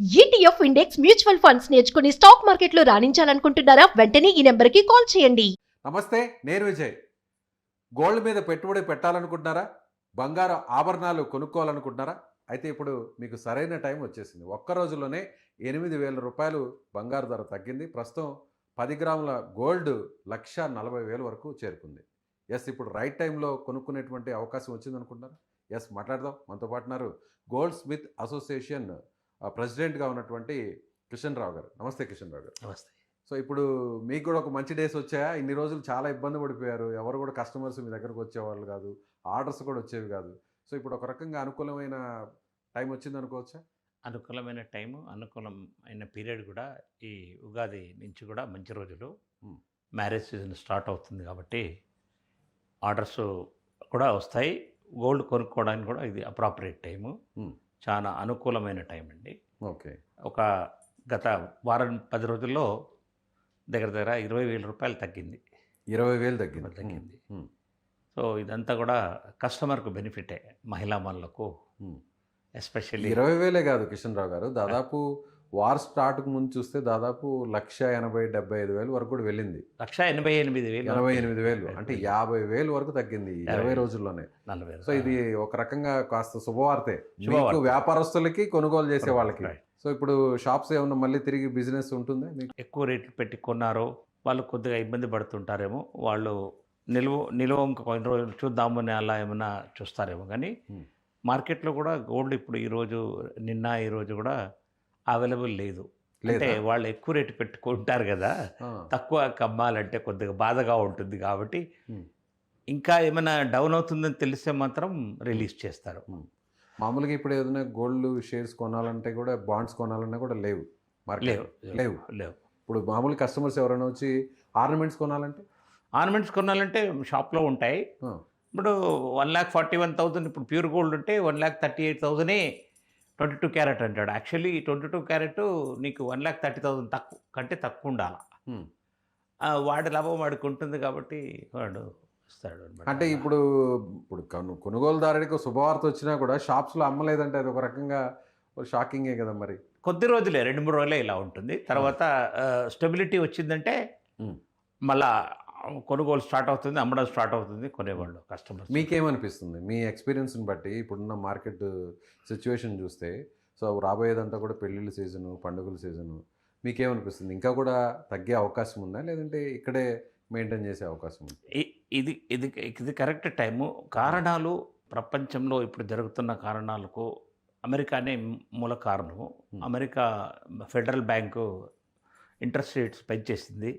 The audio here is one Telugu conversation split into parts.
ఈటీఎఫ్ ఇండెక్స్ మ్యూచువల్ ఫండ్స్ నేర్చుకుని స్టాక్ మార్కెట్లో రాణించాలనుకుంటున్నారా? వెంటనే ఈ నెంబర్కి కాల్ చేయండి. నమస్తే, నేను విజయ్. గోల్డ్ మీద పెట్టుబడి పెట్టాలనుకుంటున్నారా? బంగారు ఆభరణాలు కొనుక్కోవాలనుకుంటున్నారా? అయితే ఇప్పుడు మీకు సరైన టైం వచ్చేసింది. ఒక్క రోజులోనే 8,000 రూపాయలు బంగారు ధర తగ్గింది. ప్రస్తుతం 10 గ్రాముల గోల్డ్ 1,40,000 వరకు చేరుకుంది. ఎస్, ఇప్పుడు రైట్ టైంలో కొనుక్కునేటువంటి అవకాశం వచ్చిందనుకుంటున్నారా? ఎస్, మాట్లాడదాం. మనతో పాటు ఉన్నారు గోల్డ్ స్మిత్ అసోసియేషన్ ప్రెసిడెంట్గా ఉన్నటువంటి కిషన్ రావు గారు. నమస్తే కిషన్ రావు గారు. నమస్తే. సో ఇప్పుడు మీకు కూడా ఒక మంచి డేస్ వచ్చాయా? ఇన్ని రోజులు చాలా ఇబ్బంది పడిపోయారు. ఎవరు కూడా కస్టమర్స్ మీ దగ్గరకు వచ్చేవాళ్ళు కాదు, ఆర్డర్స్ కూడా వచ్చేవి కాదు. సో ఇప్పుడు ఒక రకంగా అనుకూలమైన టైం వచ్చింది అనుకోవచ్చా? అనుకూలమైన టైము, అనుకూలమైన పీరియడ్ కూడా ఈ ఉగాది నుంచి కూడా మంచి రోజులు. Hmm. మ్యారేజ్ సీజన్ స్టార్ట్ అవుతుంది కాబట్టి ఆర్డర్స్ కూడా వస్తాయి. గోల్డ్ కొనుక్కోవడానికి కూడా ఇది అప్రాపరియేట్ టైము. Hmm. చాలా అనుకూలమైన టైం అండి. ఓకే. ఒక గత వారం 10 రోజుల్లో దగ్గర దగ్గర 20,000 రూపాయలు తగ్గింది. 20,000 తగ్గింది. తగ్గింది. Hmm. సో ఇదంతా కూడా కస్టమర్కు బెనిఫిటే, మహిళా మనులకు Hmm. ఎస్పెషల్లీ. 20,000 కాదు కిషన్ రావు గారు, దాదాపు వార్ స్టార్ట్కు ముందు చూస్తే దాదాపు 1,80,000-1,75,000 వరకు కూడా వెళ్ళింది. 1,88,000. 88,000 అంటే 50,000 వరకు తగ్గింది 20 రోజుల్లోనే. 40. సో ఇది ఒక రకంగా కాస్త శుభవార్తే శుభవార్త. మీకు, వ్యాపారస్తులకి, కొనుగోలు చేసే వాళ్ళకి. Right. సో ఇప్పుడు షాప్స్ ఏమన్నా మళ్ళీ తిరిగి బిజినెస్ ఉంటుందా మీకు? ఎక్కువ రేట్లు పెట్టి కొన్నారో వాళ్ళు కొద్దిగా ఇబ్బంది పడుతుంటారేమో. వాళ్ళు నిలువ ఇంకా కొన్ని రోజులు చూద్దామని అలా ఏమైనా చూస్తారేమో. కానీ Hmm. మార్కెట్లో కూడా గోల్డ్ ఇప్పుడు ఈరోజు కూడా అవైలబుల్ లేదు. అంటే లేదా? వాళ్ళు ఎక్కువ రేటు పెట్టుకుంటారు కదా, ఆ. తక్కువ కమ్మాలంటే కొద్దిగా బాధగా ఉంటుంది కాబట్టి Hmm. ఇంకా ఏమైనా డౌన్ అవుతుందని తెలిస్తే మాత్రం రిలీజ్ చేస్తారు. మామూలుగా ఇప్పుడు ఏదైనా గోల్డ్ షేర్స్ కొనాలంటే కూడా, బాండ్స్ కొనాలన్నా కూడా లేవు మార్కెట్. లేవు లేవు. లేవు. ఇప్పుడు మామూలు కస్టమర్స్ ఎవరైనా వచ్చి ఆర్నమెంట్స్ కొనాలంటే ఆర్నమెంట్స్ కొనాలంటే షాప్లో ఉంటాయి. ఆ, ఇప్పుడు 1,41,000 ఇప్పుడు ప్యూర్ గోల్డ్ ఉంటే 1,38,000 22 క్యారెట్ అంటాడు. యాక్చువల్లీ 22 క్యారెట్ నీకు 1,30,000 తక్కువ కంటే తక్కువ ఉండాలి. ఉమ్. వాడి లాభం వాడికి ఉంటుంది కాబట్టి వాడు ఇస్తాడు అన్నమాట. అంటే ఇప్పుడు ఇప్పుడు కొనుగోలుదారుడికి ఒక శుభవార్త వచ్చినా కూడా షాప్స్లో అమ్మలేదంటే అది ఒక రకంగా షాకింగే కదా మరి. కొద్ది రోజులే, 2-3 రోజులే ఇలా ఉంటుంది. తర్వాత స్టెబిలిటీ వచ్చిందంటే ఉమ్. మళ్ళా కొనుగోలు స్టార్ట్ అవుతుంది, అమ్మడం స్టార్ట్ అవుతుంది, కొనేవాళ్ళు కస్టమర్స్. మీకేమనిపిస్తుంది మీ ఎక్స్పీరియన్స్ని బట్టి ఇప్పుడున్న మార్కెట్ సిచ్యువేషన్ చూస్తే? సో రాబోయేదంతా కూడా పెళ్ళిళ్ళ సీజను, పండుగల సీజను. మీకేమనిపిస్తుంది? ఇంకా కూడా తగ్గే అవకాశం ఉందా, లేదంటే ఇక్కడే మెయింటైన్ చేసే అవకాశం ఉంది? ఇది ఇది ఇది కరెక్ట్ టైము. కారణాలు ప్రపంచంలో ఇప్పుడు జరుగుతున్న కారణాలకు అమెరికానే మూల కారణము. America federal bank interest rates పెంచేసింది.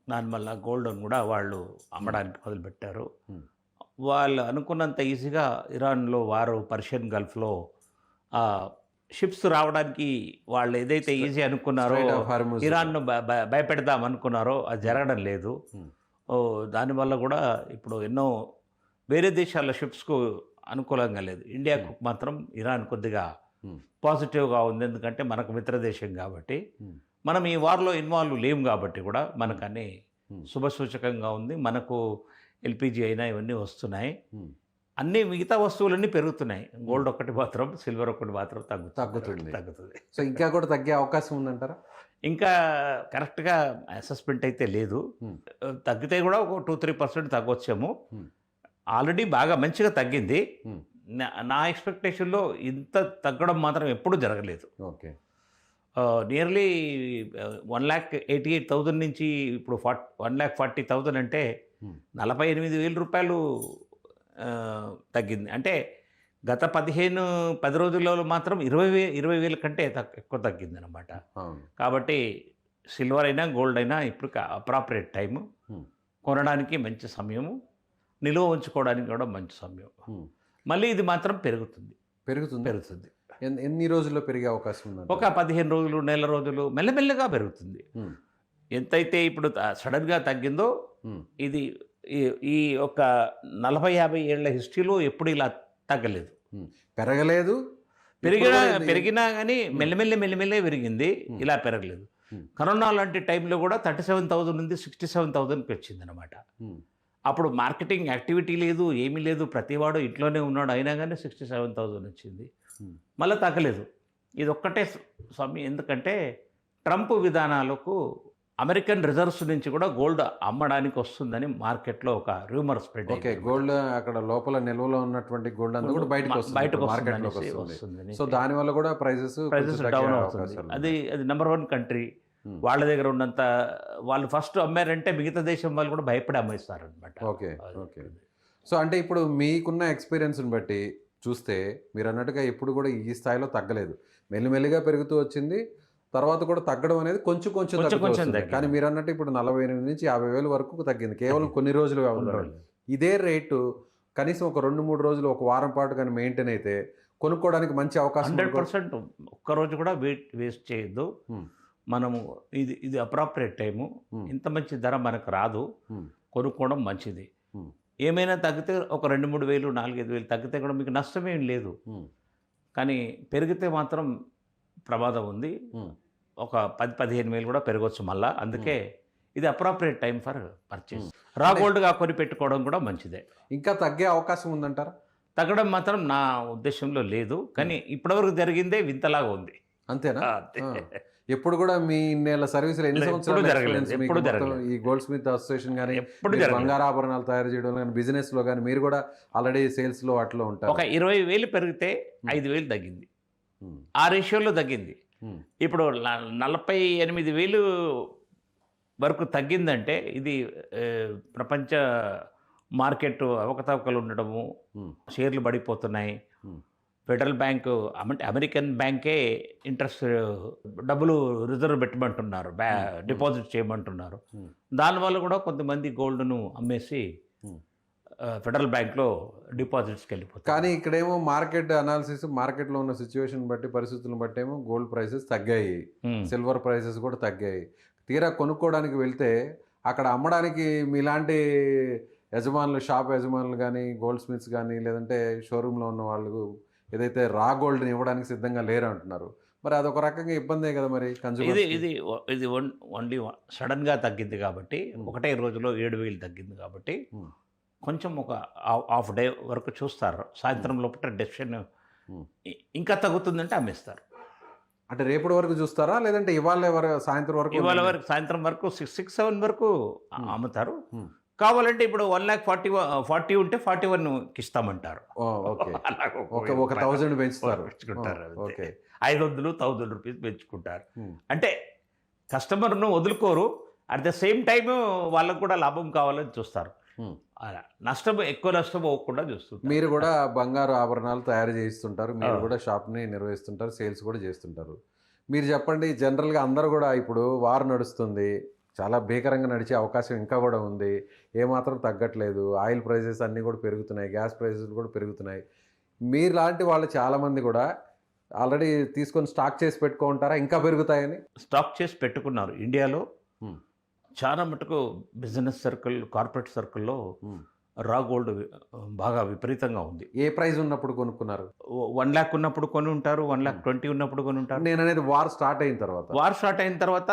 దానివల్ల గోల్డ్ని కూడా వాళ్ళు అమ్మడానికి మొదలుపెట్టారు. వాళ్ళు అనుకున్నంత ఈజీగా ఇరాన్లో వారు, పర్షియన్ గల్ఫ్లో షిప్స్ రావడానికి వాళ్ళు ఏదైతే ఈజీ అనుకున్నారో, ఇరాన్ను భయపెడదాం అనుకున్నారో అది జరగడం లేదు. దానివల్ల కూడా ఇప్పుడు ఎన్నో వేరే దేశాల షిప్స్కు అనుకూలంగా లేదు. ఇండియాకు మాత్రం ఇరాన్ కొద్దిగా పాజిటివ్గా ఉంది. ఎందుకంటే మనకు మిత్ర దేశం కాబట్టి, మనం ఈ వార్లో ఇన్వాల్వ్ లేము కాబట్టి కూడా మనకు అన్నీ శుభసూచకంగా ఉంది. మనకు ఎల్పిజి అయినా ఇవన్నీ వస్తున్నాయి. అన్ని మిగతా వస్తువులన్నీ పెరుగుతున్నాయి. గోల్డ్ ఒకటి మాత్రం, సిల్వర్ ఒకటి మాత్రం తగ్గుతుంది. సో ఇంకా కూడా తగ్గే అవకాశం ఉందంటారా? ఇంకా కరెక్ట్గా అసెస్మెంట్ అయితే లేదు. తగ్గితే కూడా ఒక 2-3% తగ్గొచ్చేమో. ఆల్రెడీ బాగా మంచిగా తగ్గింది. నా ఎక్స్పెక్టేషన్లో ఇంత తగ్గడం మాత్రం ఎప్పుడూ జరగలేదు. ఓకే. నియర్లీ 1,88,000 నుంచి ఇప్పుడు 1,40,000 అంటే 48,000 రూపాయలు తగ్గింది. అంటే గత 10 రోజుల్లో మాత్రం 20,000 కంటే ఎక్కువ తగ్గింది అనమాట. కాబట్టి సిల్వర్ అయినా గోల్డ్ అయినా ఇప్పుడు అప్రాపరియేట్ టైము. కొనడానికి మంచి సమయము, నిలువ ఉంచుకోవడానికి కూడా మంచి సమయం. మళ్ళీ ఇది మాత్రం పెరుగుతుంది. ఎన్ని రోజుల్లో పెరిగే అవకాశం ఉంది? ఒక 15 రోజులు, నెల రోజులు మెల్లమెల్లగా పెరుగుతుంది. ఎంతైతే ఇప్పుడు సడన్గా తగ్గిందో ఇది ఈ ఒక 40-50 ఏళ్ల హిస్టరీలో ఎప్పుడు ఇలా తగ్గలేదు. పెరిగినా కానీ మెల్లమెల్లే పెరిగింది, ఇలా పెరగలేదు. కరోనా లాంటి టైంలో కూడా 37,000 నుండి 67,000కి వచ్చింది అనమాట. అప్పుడు మార్కెటింగ్ యాక్టివిటీ లేదు, ఏమీ లేదు, ప్రతివాడు ఇంట్లోనే ఉన్నాడు, అయినా కానీ 67,000 వచ్చింది. మళ్ళీ తగ్గలేదు. ఇది ఒక్కటే స్వామి. ఎందుకంటే ట్రంప్ విధానాలకు అమెరికన్ రిజర్వ్స్ నుంచి కూడా గోల్డ్ అమ్మడానికి వస్తుందని మార్కెట్లో ఒక రూమర్ స్ప్రెడ్ ఓకే, గోల్డ్ అక్కడ లోపల నిల్వలో ఉన్నటువంటి గోల్డ్ అంతా కూడా బయటకు మార్కెట్లోకి వస్తుంది. సో దాని వల్ల కూడా ప్రైజెస్ డౌన్ అవుతుంది. అది నెంబర్ 1 కంట్రీ. వాళ్ళ దగ్గర ఉన్నంత వాళ్ళు ఫస్ట్ అమ్మారంటే మిగతా దేశం వాళ్ళు కూడా భయపడి అమ్మేస్తారనమాట. Okay okay. సో అంటే ఇప్పుడు మీకున్న ఎక్స్పీరియన్స్ని బట్టి చూస్తే మీరు అన్నట్టుగా ఎప్పుడు కూడా ఈ స్థాయిలో తగ్గలేదు, మెల్లిమెల్లిగా పెరుగుతూ వచ్చింది. తర్వాత కూడా తగ్గడం అనేది కొంచెం తగ్గుతుంది. కానీ మీరు అన్నట్టు ఇప్పుడు 48 నుంచి 50,000 వరకు తగ్గింది కేవలం కొన్ని రోజుల వ్యవధిలో. ఇదే రేటు కనీసం ఒక 2-3 రోజులు, ఒక వారం పాటు కానీ మెయింటైన్ అయితే కొనుక్కోవడానికి మంచి అవకాశం. 100% ఒక్కరోజు కూడా వేస్ట్ చేయొద్దు. మనము ఇది అప్రాప్రియేట్ టైము. ఇంత మంచి ధర మనకు రాదు, కొనుక్కోవడం మంచిది. ఏమైనా తగ్గితే ఒక 2-3 వేలు 4-5 వేలు తగ్గితే కూడా మీకు నష్టమేం లేదు. కానీ పెరిగితే మాత్రం ప్రమాదం ఉంది. ఒక 10-15 వేలు కూడా పెరగవచ్చు మళ్ళా. అందుకే ఇది అప్రాప్రియేట్ టైం ఫర్ పర్చేస్. రా గోల్డ్గా కొని పెట్టుకోవడం కూడా మంచిదే. ఇంకా తగ్గే అవకాశం ఉందంటారా? తగ్గడం మాత్రం నా ఉద్దేశంలో లేదు. కానీ ఇప్పటివరకు జరిగిందే వింతలాగా ఉంది. అంతేనా? ఎప్పుడు కూడా మీ ఇన్నేళ్ళ సర్వీసులు ఎన్ని సంవత్సరాలు ఈ గోల్డ్ స్మిత్ అసోసియేషన్ కానీ బంగారు ఆభరణాలు తయారు చేయడం కానీ బిజినెస్ లో కానీ మీరు కూడా ఆల్రెడీ సేల్స్ లో అట్లా ఉంటారు. ఒక 20,000 పెరిగితే 5,000 తగ్గింది, ఆ రేషియోలో తగ్గింది. ఇప్పుడు 48,000 వరకు తగ్గిందంటే ఇది ప్రపంచ మార్కెట్ అవకతవకలు ఉండడము, షేర్లు పడిపోతున్నాయి. ఫెడరల్ బ్యాంకు అంటే అమెరికన్ బ్యాంకే ఇంట్రెస్ట్ డబ్బులు రిజర్వ్ పెట్టమంటున్నారు, డిపాజిట్ చేయమంటున్నారు. దానివల్ల కూడా కొంతమంది గోల్డ్ను అమ్మేసి ఫెడరల్ బ్యాంక్లో డిపాజిట్స్కి వెళ్ళిపోతుంది. కానీ ఇక్కడేమో మార్కెట్ అనాలిసిస్, మార్కెట్లో ఉన్న సిచ్యువేషన్ బట్టి పరిస్థితులను బట్టి ఏమో గోల్డ్ ప్రైసెస్ తగ్గాయి, సిల్వర్ ప్రైసెస్ కూడా తగ్గాయి. తీరా కొనుక్కోవడానికి వెళ్తే అక్కడ అమ్మడానికి మీలాంటి యజమానులు, షాప్ యజమానులు కానీ, గోల్డ్ స్మిత్స్ కానీ, లేదంటే షోరూంలో ఉన్న వాళ్ళు ఏదైతే రా గోల్డ్ని ఇవ్వడానికి సిద్ధంగా లేరు అంటున్నారు. మరి అదొక రకంగా ఇబ్బందే కదా మరి కన్స్యూమర్. ఇది ఓన్లీ సడన్గా తగ్గింది కాబట్టి, ఒకటే రోజులో 7,000 తగ్గింది కాబట్టి కొంచెం ఒక హాఫ్ డే వరకు చూస్తారు. సాయంత్రం లోపల డెసిషన్ ఇంకా తగ్గుతుందంటే అమ్మేస్తారు. అంటే రేపటి వరకు చూస్తారా, లేదంటే ఇవాళ సాయంత్రం వరకు సాయంత్రం వరకు 6-7 వరకు అమ్ముతారు. కావాలంటే ఇప్పుడు 1,40,000 ఉంటే 41,000కి ఇస్తామంటారు. ఒక 1,000 పెంచుతారు. 500-1,000 రూపీస్ పెంచుకుంటారు. అంటే కస్టమర్ను వదులుకోరు. అట్ ద సేమ్ టైం వాళ్ళకు కూడా లాభం కావాలని చూస్తారు. అలా ఎక్కువ నష్టం పోకుండా చూస్తుంటారు. మీరు కూడా బంగారు ఆభరణాలు తయారు చేయిస్తుంటారు, మీరు కూడా షాప్ని నిర్వహిస్తుంటారు, సేల్స్ కూడా చేస్తుంటారు. మీరు చెప్పండి, జనరల్గా అందరూ కూడా ఇప్పుడు వార్ నడుస్తుంది, చాలా భీకరంగా నడిచే అవకాశం ఇంకా కూడా ఉంది, ఏమాత్రం తగ్గట్లేదు, ఆయిల్ ప్రైసెస్ అన్నీ కూడా పెరుగుతున్నాయి, గ్యాస్ ప్రైసెస్ కూడా పెరుగుతున్నాయి. మీరు లాంటి వాళ్ళు చాలామంది కూడా ఆల్రెడీ తీసుకొని స్టాక్ చేసి పెట్టుకుంటారా ఇంకా పెరుగుతాయని? స్టాక్ చేసి పెట్టుకున్నారు. ఇండియాలో చాలా మటుకు బిజినెస్ సర్కిల్, కార్పొరేట్ సర్కిల్లో రా గోల్డ్ బాగా విపరీతంగా ఉంది. ఏ ప్రైస్ ఉన్నప్పుడు కొనుక్కున్నారు? 1 lakh ఉన్నప్పుడు కొని ఉంటారు, 1,20,000 ఉన్నప్పుడు కొని ఉంటారు. నేను అనేది వార్ స్టార్ట్ అయిన తర్వాత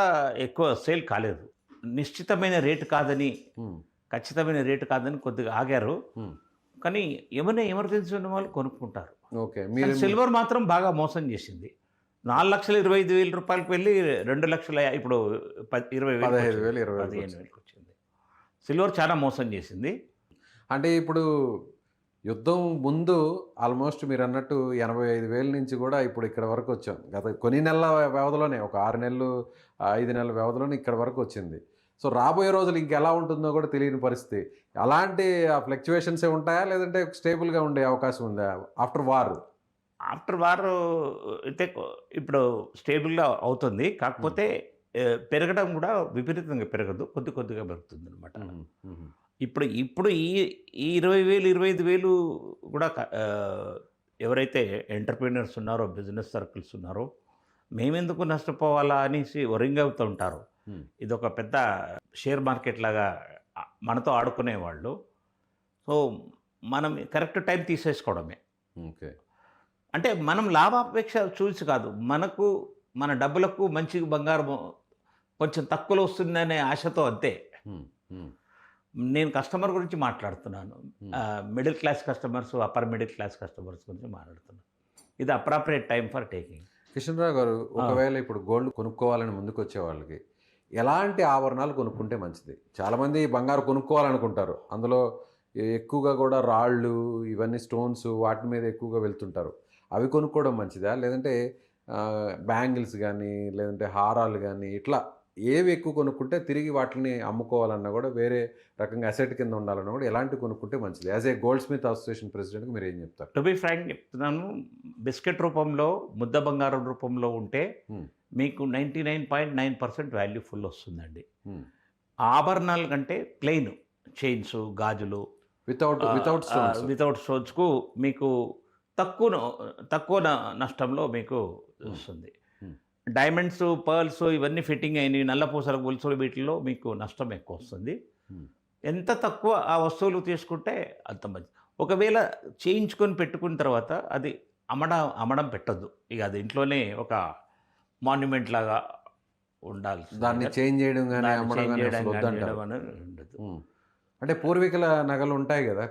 ఎక్కువ సేల్ కాలేదు. నిశ్చితమైన రేటు కాదని, ఖచ్చితమైన రేటు కాదని కొద్దిగా ఆగారు. కానీ ఏమైనా ఎమర్జెన్సీ ఉన్న వాళ్ళు కొనుక్కుంటారు. ఓకే. సిల్వర్ మాత్రం బాగా మోసం చేసింది. 4,25,000 రూపాయలకు వెళ్ళి 2 లక్షల ఇప్పుడు 15,000 వచ్చింది. సిల్వర్ చాలా మోసం చేసింది. అంటే ఇప్పుడు యుద్ధం ముందు ఆల్మోస్ట్ మీరు అన్నట్టు 85,000 నుంచి కూడా ఇప్పుడు ఇక్కడ వరకు వచ్చాం. గత కొన్ని నెలల వ్యవధిలోనే, ఒక 6 నెలలు 5 నెలల వ్యవధిలోనే ఇక్కడ వరకు వచ్చింది. సో రాబోయే రోజులు ఇంకెలా ఉంటుందో కూడా తెలియని పరిస్థితి. అలాంటి ఫ్లక్చువేషన్సే ఉంటాయా, లేదంటే స్టేబుల్గా ఉండే అవకాశం ఉందా ఆఫ్టర్ వార్ అయితే ఇప్పుడు స్టేబుల్గా అవుతుంది. కాకపోతే పెరగడం కూడా విపరీతంగా పెరగదు, కొద్దిగా పెరుగుతుంది అనమాట. ఇప్పుడు ఈ 20,000 25,000 కూడా ఎవరైతే ఎంటర్ప్రీనర్స్ ఉన్నారో, బిజినెస్ సర్కిల్స్ ఉన్నారో, మేమెందుకు నష్టపోవాలా అనేసి వరింగ్ అవుతూ ఉంటారు. ఇదొక పెద్ద షేర్ మార్కెట్ లాగా మనతో ఆడుకునేవాళ్ళు. సో మనం కరెక్ట్ టైం తీసేసుకోవడమే. ఓకే. అంటే మనం లాభాపేక్ష చూసి కాదు, మనకు మన డబ్బులకు మంచి బంగారం కొంచెం తక్కువలో వస్తుందనే ఆశతో అంతే. నేను కస్టమర్ గురించి మాట్లాడుతున్నాను. Middle class customers, upper middle class customers గురించి మాట్లాడుతున్నాను. ఇది appropriate time for taking. Kishan Rao గారు, ఒకవేళ ఇప్పుడు గోల్డ్ కొనుక్కోవాలని ముందుకు వచ్చే వాళ్ళకి ఎలాంటి ఆభరణాలు కొనుక్కుంటే మంచిది? చాలామంది బంగారు కొనుక్కోవాలనుకుంటారు, అందులో ఎక్కువగా కూడా రాళ్ళు, ఇవన్నీ స్టోన్స్, వాటి మీద ఎక్కువగా వెళ్తుంటారు. అవి కొనుక్కోవడం మంచిదా, లేదంటే బ్యాంగిల్స్ కానీ, లేదంటే హారాలు కానీ, ఇట్లా ఏవి ఎక్కువ కొనుక్కుంటే తిరిగి వాటిని అమ్ముకోవాలన్నా కూడా వేరే రకంగా అసెట్ కింద ఉండాలన్నా కూడా ఎలాంటి కొనుక్కుంటే మంచిది? As a gold Smith association ప్రెసిడెంట్గా మీరు ఏం చెప్తారు? టు బి ఫ్రాంక్ చెప్తున్నాను, బిస్కెట్ రూపంలో, ముద్ద బంగారం రూపంలో ఉంటే మీకు 99.9% వాల్యూ ఫుల్ వస్తుందండి. ఆభరణాల కంటే ప్లెయిన్ చైన్స్, గాజులు వితౌట్ స్టోన్స్కు మీకు తక్కువ నష్టంలో మీకు వస్తుంది. డైమండ్స్, పర్ల్స్ ఇవన్నీ ఫిట్టింగ్ అయినవి, నల్లపూసల గొలుసులు, వీటిల్లో మీకు నష్టం ఎక్కువ వస్తుంది. ఎంత తక్కువ ఆ వస్తువులు తీసుకుంటే అంత మంచిది. ఒకవేళ చేయించుకొని పెట్టుకున్న తర్వాత అది అమ్మడం పెట్టద్దు. ఇక అది ఇంట్లోనే ఒక మాన్యుమెంట్ లాగా ఉండాలి. దాన్ని చేంజ్ చేయడం కానీ ఉండదు. అంటే పూర్వీకుల నగలు ఉంటాయి కదా,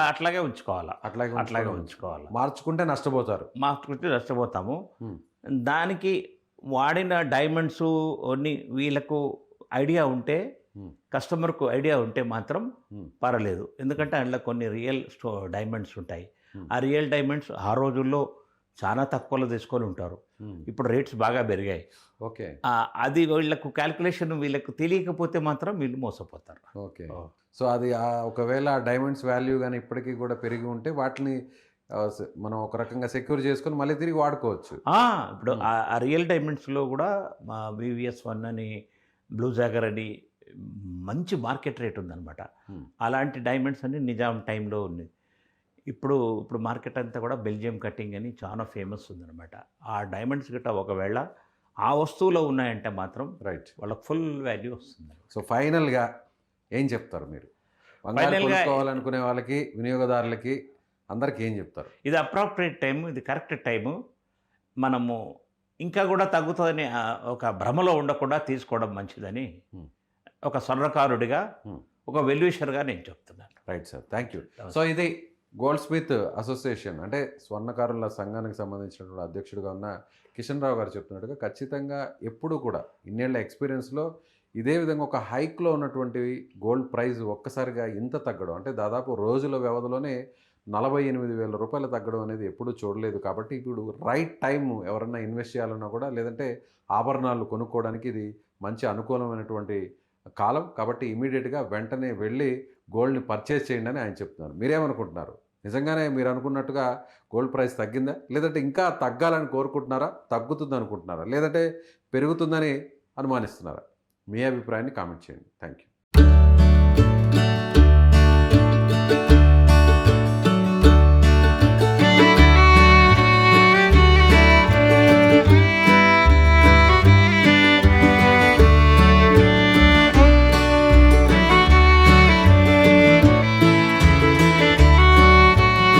అట్లాగే ఉంచుకోవాలి. అట్లాగే ఉంచుకోవాలి. మార్చుకుంటే నష్టపోతాము. దానికి వాడిన డైమండ్స్ అన్ని వీళ్ళకు ఐడియా ఉంటే, కస్టమర్కు ఐడియా ఉంటే మాత్రం పర్వాలేదు. ఎందుకంటే అందులో కొన్ని రియల్ డైమండ్స్ ఉంటాయి. ఆ రియల్ డైమండ్స్ ఆ రోజుల్లో చాలా తక్కువలో తీసుకొని ఉంటారు. ఇప్పుడు రేట్స్ బాగా పెరిగాయి. ఓకే, అది వీళ్ళకు క్యాల్కులేషన్ వీళ్ళకు తెలియకపోతే మాత్రం వీళ్ళు మోసపోతారు. ఓకే, సో అది ఒకవేళ డైమండ్స్ వాల్యూ కానీ ఇప్పటికీ కూడా పెరిగి ఉంటే వాటిని మనం ఒక రకంగా సెక్యూర్ చేసుకొని మళ్ళీ తిరిగి వాడుకోవచ్చు. ఇప్పుడు ఆ రియల్ డైమండ్స్లో కూడా మా VVS1 అని, బ్లూ జాగర్ అని మంచి మార్కెట్ రేట్ ఉందన్నమాట. అలాంటి డైమండ్స్ అన్ని నిజాం టైంలో ఉంది. ఇప్పుడు మార్కెట్ అంతా కూడా బెల్జియం కటింగ్ అని చాలా ఫేమస్ ఉందన్నమాట. ఆ డైమండ్స్ గిట్ట ఒకవేళ ఆ వస్తువులో ఉన్నాయంటే మాత్రం వాళ్ళకి ఫుల్ వాల్యూ వస్తుంది. సో ఫైనల్గా ఏం చెప్తారు మీరు కొనుక్కోవాలనుకునే వాళ్ళకి, వినియోగదారులకి, అందరికీ ఏం చెప్తారు? ఇది అప్రాప్రియేట్ టైము, ఇది కరెక్ట్ టైము. మనము ఇంకా కూడా తగ్గుతుందని ఒక భ్రమలో ఉండకుండా తీసుకోవడం మంచిదని ఒక స్వర్ణకారుడిగా, ఒక వెల్విషర్గా నేను చెప్తున్నాను. Right sir, thank you. So ఇది గోల్డ్ స్మిత్ అసోసియేషన్, అంటే స్వర్ణకారుల సంఘానికి సంబంధించినటువంటి అధ్యక్షుడిగా ఉన్న కిషన్ రావు గారు చెప్తున్నట్టుగా ఖచ్చితంగా ఎప్పుడూ కూడా ఇన్నేళ్ల ఎక్స్పీరియన్స్లో ఇదే విధంగా ఒక హైక్లో ఉన్నటువంటి గోల్డ్ ప్రైస్ ఒక్కసారిగా ఇంత తగ్గడం, అంటే దాదాపు రోజుల వ్యవధిలోనే 48,000 రూపాయలు తగ్గడం అనేది ఎప్పుడూ చూడలేదు. కాబట్టి ఇప్పుడు రైట్ టైం ఎవరన్నా ఇన్వెస్ట్ చేయాలన్నా కూడా, లేదంటే ఆభరణాలు కొనుక్కోవడానికి ఇది మంచి అనుకూలమైనటువంటి కాలం. కాబట్టి ఇమీడియట్గా వెంటనే వెళ్ళి గోల్డ్ని పర్చేస్ చేయండి అని ఆయన చెప్తున్నారు. మీరేమనుకుంటున్నారు? నిజంగానే మీరు అనుకున్నట్టుగా గోల్డ్ ప్రైస్ తగ్గిందా, లేదంటే ఇంకా తగ్గాలని కోరుకుంటున్నారా, తగ్గుతుంది అనుకుంటున్నారా, లేదంటే పెరుగుతుందని అనుమానిస్తున్నారా? మీ అభిప్రాయాన్ని కామెంట్ చేయండి. Thank you.